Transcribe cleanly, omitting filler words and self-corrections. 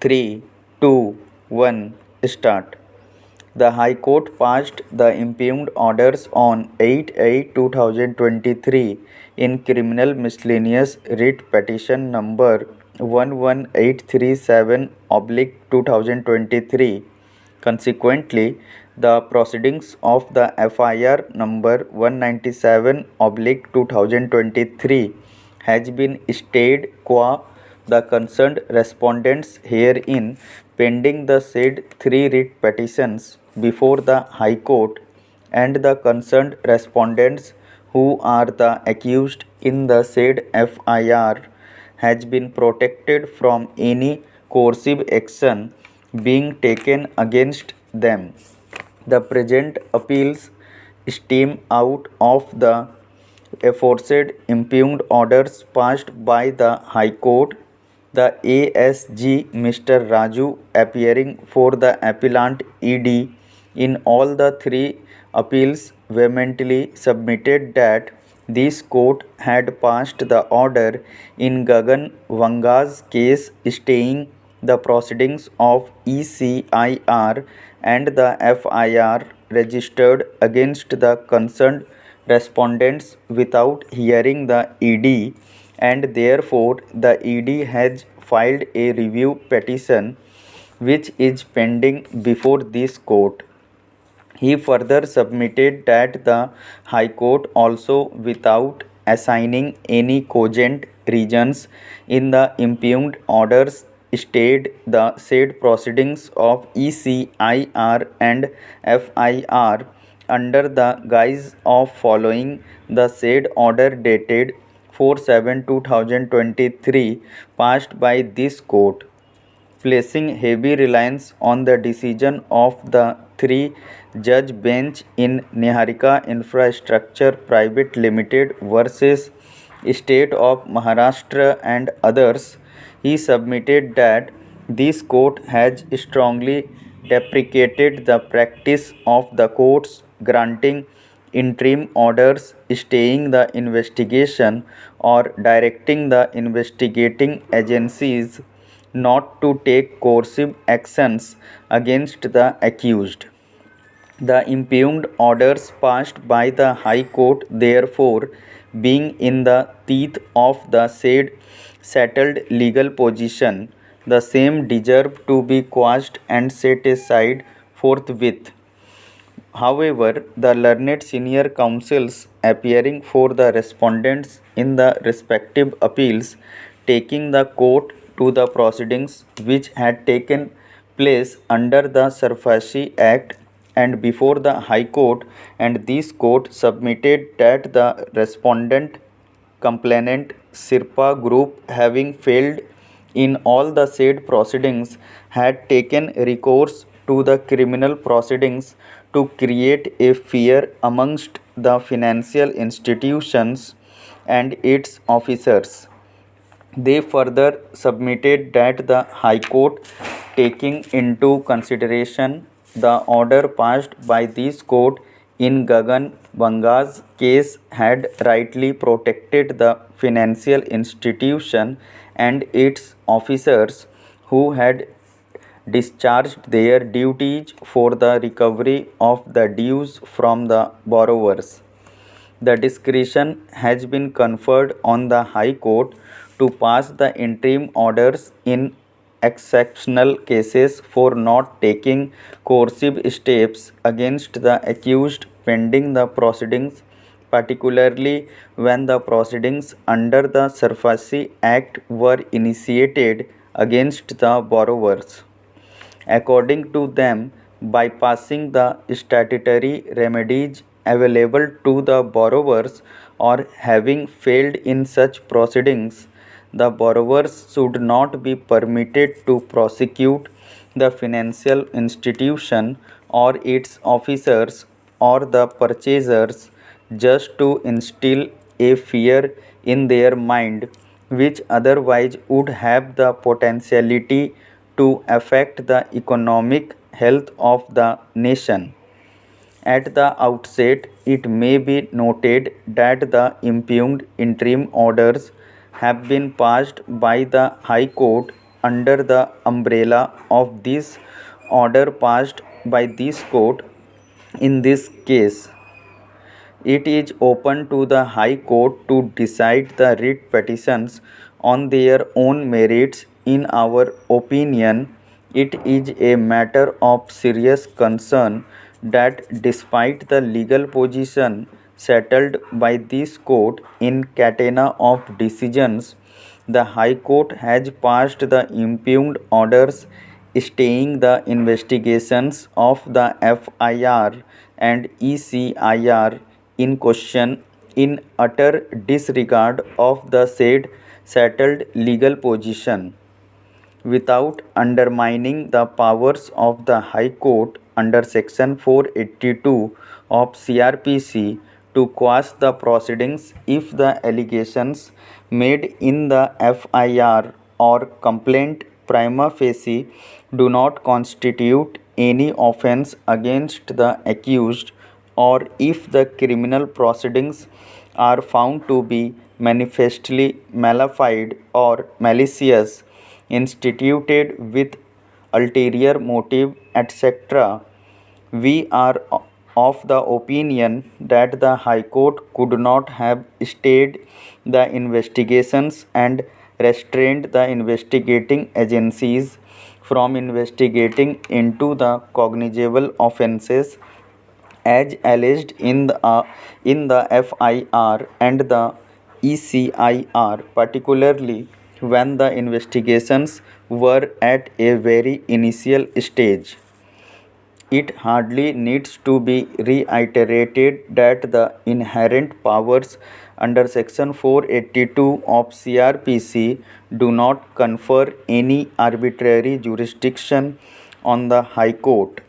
3, 2, 1, start. The High Court passed the impugned orders on 8/8/2023 in criminal miscellaneous writ petition number 11837/2023. Consequently, the proceedings of the FIR number 197/2023 has been stayed qua the concerned respondents herein pending the said 3 writ petitions before the High Court, and the concerned respondents who are the accused in the said FIR has been protected from any coercive action being taken against them. The present appeals stem out of the aforesaid impugned orders passed by the High Court. The ASG Mr. Raju, appearing for the appellant ED in all the 3 appeals, vehemently submitted that this court had passed the order in Gagan Vanga's case staying the proceedings of ECIR and the FIR registered against the concerned respondents without hearing the ED, and therefore the ED has filed a review petition which is pending before this court. He further submitted that the High Court also, without assigning any cogent reasons in the impugned orders, stayed the said proceedings of ECIR and FIR under the guise of following the said order dated 4/7/2023 passed by this court, placing heavy reliance on the decision of the 3-judge bench in Niharika Infrastructure Private Limited versus State of Maharashtra and others. He submitted that this court has strongly deprecated the practice of the courts granting interim orders staying the investigation or directing the investigating agencies not to take coercive actions against the accused. The impugned orders passed by the High Court, therefore, being in the teeth of the said settled legal position, the same deserve to be quashed and set aside forthwith. However, the learned senior counsels appearing for the respondents in the respective appeals, taking the court to the proceedings which had taken place under the SURFACI Act and before the High Court, and this court submitted that the respondent complainant Sirpa Group, having failed in all the said proceedings, had taken recourse to the criminal proceedings to create a fear amongst the financial institutions and its officers. They further submitted that the High Court, taking into consideration the order passed by this court in Gagan Vanga's case, had rightly protected the financial institution and its officers who had discharged their duties for the recovery of the dues from the borrowers. The discretion has been conferred on the High Court to pass the interim orders in exceptional cases for not taking coercive steps against the accused pending the proceedings, particularly when the proceedings under the SURFACI Act were initiated against the borrowers. According to them, bypassing the statutory remedies available to the borrowers or having failed in such proceedings, the borrowers should not be permitted to prosecute the financial institution or its officers or the purchasers just to instill a fear in their mind which otherwise would have the potentiality to affect the economic health of the nation. At the outset, it may be noted that the impugned interim orders have been passed by the High Court under the umbrella of this order passed by this court. In this case, it is open to the High Court to decide the writ petitions on their own merits. In our opinion, it is a matter of serious concern that despite the legal position settled by this court in catena of decisions, the High Court has passed the impugned orders staying the investigations of the FIR and ECIR in question in utter disregard of the said settled legal position, without undermining the powers of the High Court under Section 482 of CRPC to quash the proceedings if the allegations made in the FIR or complaint prima facie do not constitute any offense against the accused, or if the criminal proceedings are found to be manifestly malafide or malicious, instituted with ulterior motive, etc. We are of the opinion that the High Court could not have stayed the investigations and restrained the investigating agencies from investigating into the cognizable offences as alleged in the FIR and the ECIR, particularly when the investigations were at a very initial stage. It hardly needs to be reiterated that the inherent powers under Section 482 of CRPC do not confer any arbitrary jurisdiction on the High Court.